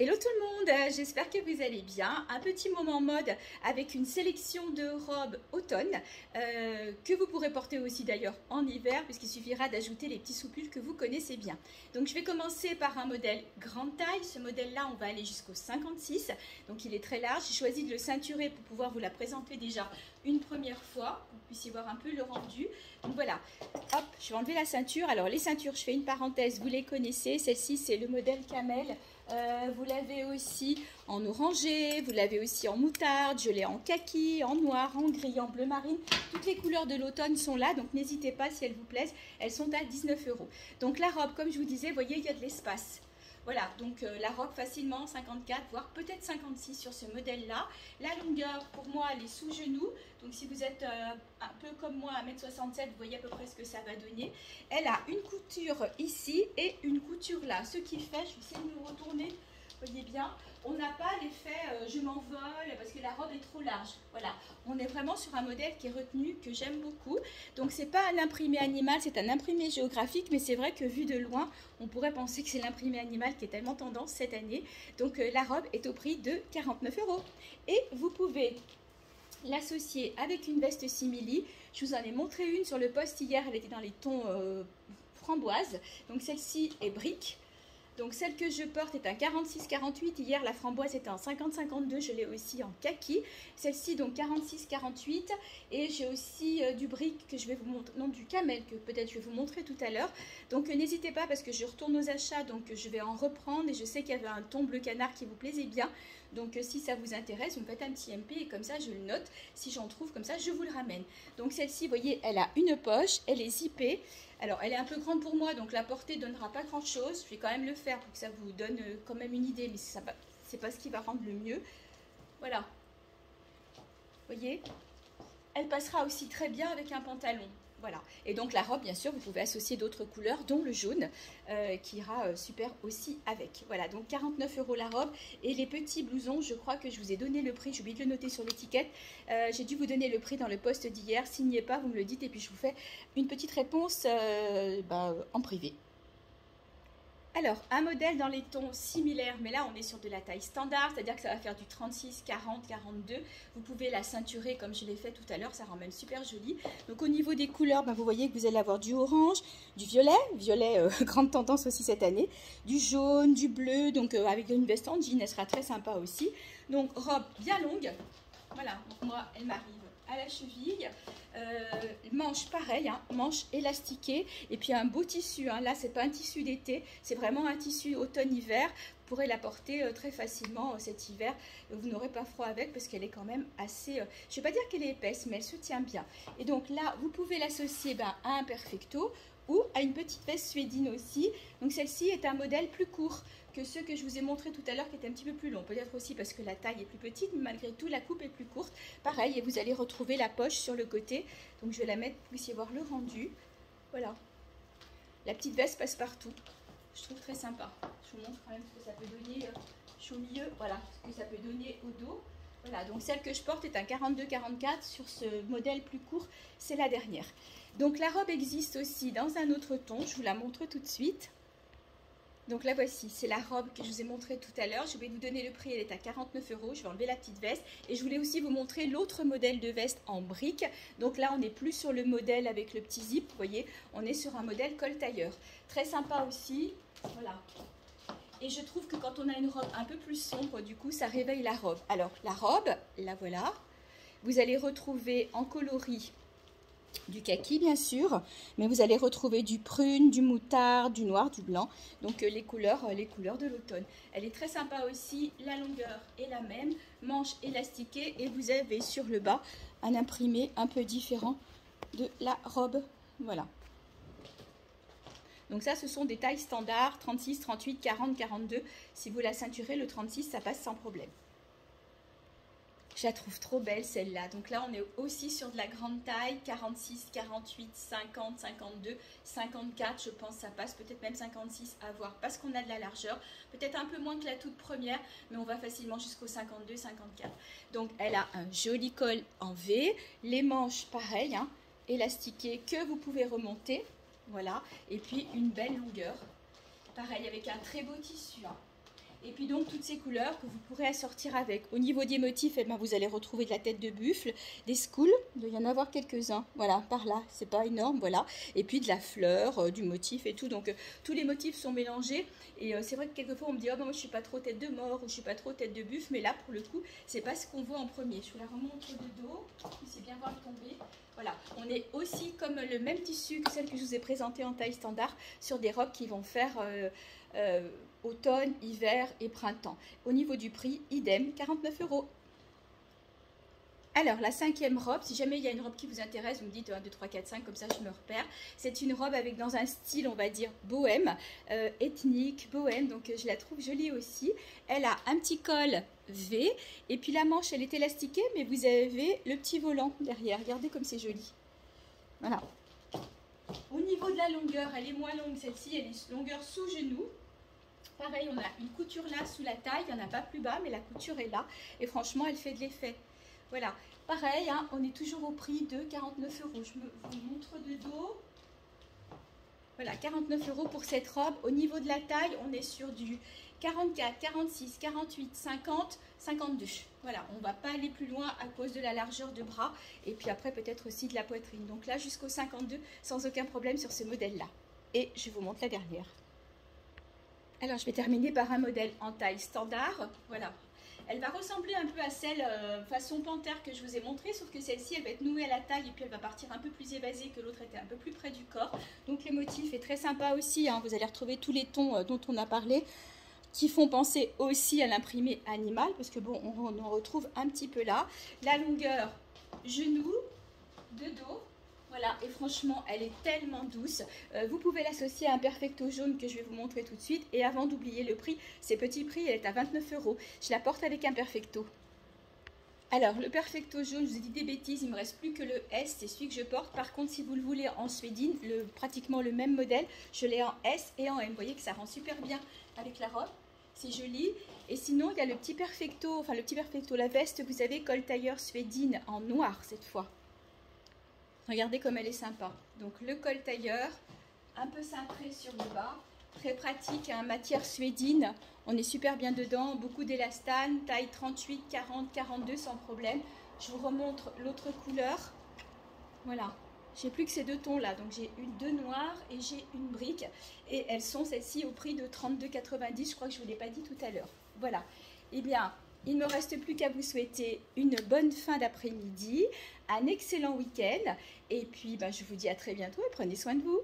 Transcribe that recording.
Hello tout le monde, j'espère que vous allez bien. Un petit moment mode avec une sélection de robes automne que vous pourrez porter aussi d'ailleurs en hiver puisqu'il suffira d'ajouter les petits soupules que vous connaissez bien. Donc je vais commencer par un modèle grande taille. Ce modèle-là, on va aller jusqu'au 56, donc il est très large. J'ai choisi de le ceinturer pour pouvoir vous la présenter déjà une première fois, pour que vous puissiez voir un peu le rendu. Donc voilà, hop, je vais enlever la ceinture. Alors les ceintures, je fais une parenthèse, vous les connaissez. Celle-ci, c'est le modèle Camel. Vous l'avez aussi en orangé, vous l'avez aussi en moutarde, je l'ai en kaki, en noir, en gris, en bleu marine. Toutes les couleurs de l'automne sont là, donc n'hésitez pas si elles vous plaisent. Elles sont à 19 €. Donc la robe, comme je vous disais, vous voyez, il y a de l'espace. Voilà, donc la robe facilement 54, voire peut-être 56 sur ce modèle-là. La longueur, pour moi, elle est sous genou. Donc si vous êtes un peu comme moi, 1m67, vous voyez à peu près ce que ça va donner. Elle a une couture ici et une couture là. Ce qui fait, je vais essayer de me retourner, vous voyez bien, on n'a pas l'effet je m'envole parce que la robe est trop large. Voilà, on est vraiment sur un modèle qui est retenu, que j'aime beaucoup. Donc c'est pas un imprimé animal, c'est un imprimé géographique, mais c'est vrai que vu de loin, on pourrait penser que c'est l'imprimé animal qui est tellement tendance cette année. Donc la robe est au prix de 49 €. Et vous pouvez l'associer avec une veste simili. Je vous en ai montré une sur le post hier, elle était dans les tons framboise. Donc celle-ci est brique. Donc celle que je porte est un 46-48. Hier la framboise était en 50-52. Je l'ai aussi en kaki. Celle-ci donc 46-48. Et j'ai aussi du brick que je vais vous montrer, non du camel que peut-être je vais vous montrer tout à l'heure. Donc n'hésitez pas parce que je retourne aux achats. Donc je vais en reprendre. Et je sais qu'il y avait un ton bleu canard qui vous plaisait bien. Donc si ça vous intéresse, vous me faites un petit MP et comme ça je le note. Si j'en trouve comme ça, je vous le ramène. Donc celle-ci, vous voyez, elle a une poche. Elle est zippée. Alors, elle est un peu grande pour moi, donc la portée ne donnera pas grand-chose. Je vais quand même le faire pour que ça vous donne quand même une idée, mais ce n'est pas ce qui va rendre le mieux. Voilà. Vous voyez? Elle passera aussi très bien avec un pantalon. Voilà. Et donc la robe, bien sûr, vous pouvez associer d'autres couleurs, dont le jaune, qui ira super aussi avec. Voilà, donc 49 € la robe. Et les petits blousons, je crois que je vous ai donné le prix. J'ai oublié de le noter sur l'étiquette. J'ai dû vous donner le prix dans le post d'hier. S'il n'y est pas, vous me le dites et puis je vous fais une petite réponse en privé. Alors, un modèle dans les tons similaires, mais là on est sur de la taille standard, c'est-à-dire que ça va faire du 36, 40, 42. Vous pouvez la ceinturer comme je l'ai fait tout à l'heure, ça rend même super joli. Donc au niveau des couleurs, vous voyez que vous allez avoir du orange, du violet grande tendance aussi cette année, du jaune, du bleu, donc avec une veste en jean, elle sera très sympa aussi. Donc robe bien longue, voilà, donc moi elle m'arrive à la cheville, manche pareil, hein, manche élastiquée et puis un beau tissu, hein. Là c'est pas un tissu d'été, c'est vraiment un tissu automne-hiver. Vous pourrez la porter très facilement cet hiver, vous n'aurez pas froid avec parce qu'elle est quand même assez, je vais pas dire qu'elle est épaisse mais elle se tient bien. Et donc là vous pouvez l'associer à un perfecto ou à une petite veste suédine aussi. Donc celle-ci est un modèle plus court que ceux que je vous ai montré tout à l'heure qui étaient un petit peu plus longs. Peut-être aussi parce que la taille est plus petite, mais malgré tout la coupe est plus courte. Pareil, et vous allez retrouver la poche sur le côté. Donc je vais la mettre pour que vous puissiez voir le rendu. Voilà. La petite veste passe partout. Je trouve très sympa. Je vous montre quand même ce que ça peut donner. Je suis au milieu, voilà, ce que ça peut donner au dos. Voilà, donc celle que je porte est un 42-44. Sur ce modèle plus court, c'est la dernière. Donc la robe existe aussi dans un autre ton. Je vous la montre tout de suite. Donc la voici, c'est la robe que je vous ai montrée tout à l'heure. Je vais vous donner le prix, elle est à 49 €. Je vais enlever la petite veste. Et je voulais aussi vous montrer l'autre modèle de veste en brique. Donc là, on n'est plus sur le modèle avec le petit zip. Vous voyez, on est sur un modèle col tailleur. Très sympa aussi. Voilà. Et je trouve que quand on a une robe un peu plus sombre, du coup, ça réveille la robe. Alors, la robe, la voilà. Vous allez retrouver en coloris du kaki bien sûr, mais vous allez retrouver du prune, du moutarde, du noir, du blanc, donc les couleurs de l'automne. Elle est très sympa aussi, la longueur est la même, manche élastiquée et vous avez sur le bas un imprimé un peu différent de la robe, voilà. Donc ça ce sont des tailles standards, 36, 38, 40, 42, si vous la ceinturez le 36 ça passe sans problème. Je la trouve trop belle celle-là. Donc là, on est aussi sur de la grande taille, 46, 48, 50, 52, 54. Je pense que ça passe, peut-être même 56 à voir parce qu'on a de la largeur. Peut-être un peu moins que la toute première, mais on va facilement jusqu'au 52, 54. Donc elle a un joli col en V. Les manches, pareil, hein, élastiquées que vous pouvez remonter. Voilà. Et puis une belle longueur. Pareil, avec un très beau tissu. Hein. Et puis donc toutes ces couleurs que vous pourrez assortir avec. Au niveau des motifs, eh ben, vous allez retrouver de la tête de buffle, des schools, il doit y en avoir quelques-uns, voilà, par là, c'est pas énorme, voilà. Et puis de la fleur, du motif et tout, donc tous les motifs sont mélangés. Et c'est vrai que quelquefois on me dit, oh ben, moi je suis pas trop tête de mort ou je suis pas trop tête de buffle, mais là pour le coup, c'est pas ce qu'on voit en premier. Je vous la remontre de dos, vous puissiez bien voir le tomber. Voilà, on est aussi comme le même tissu que celle que je vous ai présentée en taille standard sur des robes qui vont faire automne, hiver et printemps. Au niveau du prix, idem, 49 €. Alors, la 5e robe, si jamais il y a une robe qui vous intéresse, vous me dites 1, 2, 3, 4, 5, comme ça je me repère. C'est une robe avec dans un style, on va dire, bohème, ethnique, bohème, donc je la trouve jolie aussi. Elle a un petit col V, et puis la manche, elle est élastiquée, mais vous avez le petit volant derrière. Regardez comme c'est joli. Voilà. Au niveau de la longueur, elle est moins longue, celle-ci, elle est longueur sous genou. Pareil, on a une couture là sous la taille, il n'y en a pas plus bas, mais la couture est là. Et franchement, elle fait de l'effet. Voilà, pareil, hein, on est toujours au prix de 49 €. Je vous montre de dos. Voilà, 49 € pour cette robe. Au niveau de la taille, on est sur du 44, 46, 48, 50, 52. Voilà, on ne va pas aller plus loin à cause de la largeur de bras. Et puis après, peut-être aussi de la poitrine. Donc là, jusqu'au 52, sans aucun problème sur ce modèle-là. Et je vous montre la dernière. Alors, je vais terminer par un modèle en taille standard. Voilà. Elle va ressembler un peu à celle façon panthère que je vous ai montré, sauf que celle-ci, elle va être nouée à la taille et puis elle va partir un peu plus évasée que l'autre était un peu plus près du corps. Donc le motif est très sympa aussi, hein. Vous allez retrouver tous les tons dont on a parlé, qui font penser aussi à l'imprimé animal, parce que bon, on en retrouve un petit peu là. La longueur, genou, de dos. Voilà, et franchement, elle est tellement douce. Vous pouvez l'associer à un perfecto jaune que je vais vous montrer tout de suite. Et avant d'oublier le prix, c'est petit prix, elle est à 29 €. Je la porte avec un perfecto. Alors, le perfecto jaune, je vous ai dit des bêtises, il ne me reste plus que le S, c'est celui que je porte. Par contre, si vous le voulez en suédine, pratiquement le même modèle, je l'ai en S et en M. Vous voyez que ça rend super bien avec la robe. C'est joli. Et sinon, il y a le petit perfecto, la veste, vous avez col tailleur suédine en noir cette fois. Regardez comme elle est sympa. Donc le col tailleur, un peu cintré sur le bas, très pratique, hein, matière suédine. On est super bien dedans, beaucoup d'élastane, taille 38, 40, 42 sans problème. Je vous remontre l'autre couleur. Voilà, j'ai plus que ces deux tons là, donc j'ai deux noires et j'ai une brique. Et elles sont celles-ci au prix de 32,90, je crois que je ne vous l'ai pas dit tout à l'heure. Voilà, eh bien, il ne me reste plus qu'à vous souhaiter une bonne fin d'après-midi, un excellent week-end. Et puis, je vous dis à très bientôt et prenez soin de vous.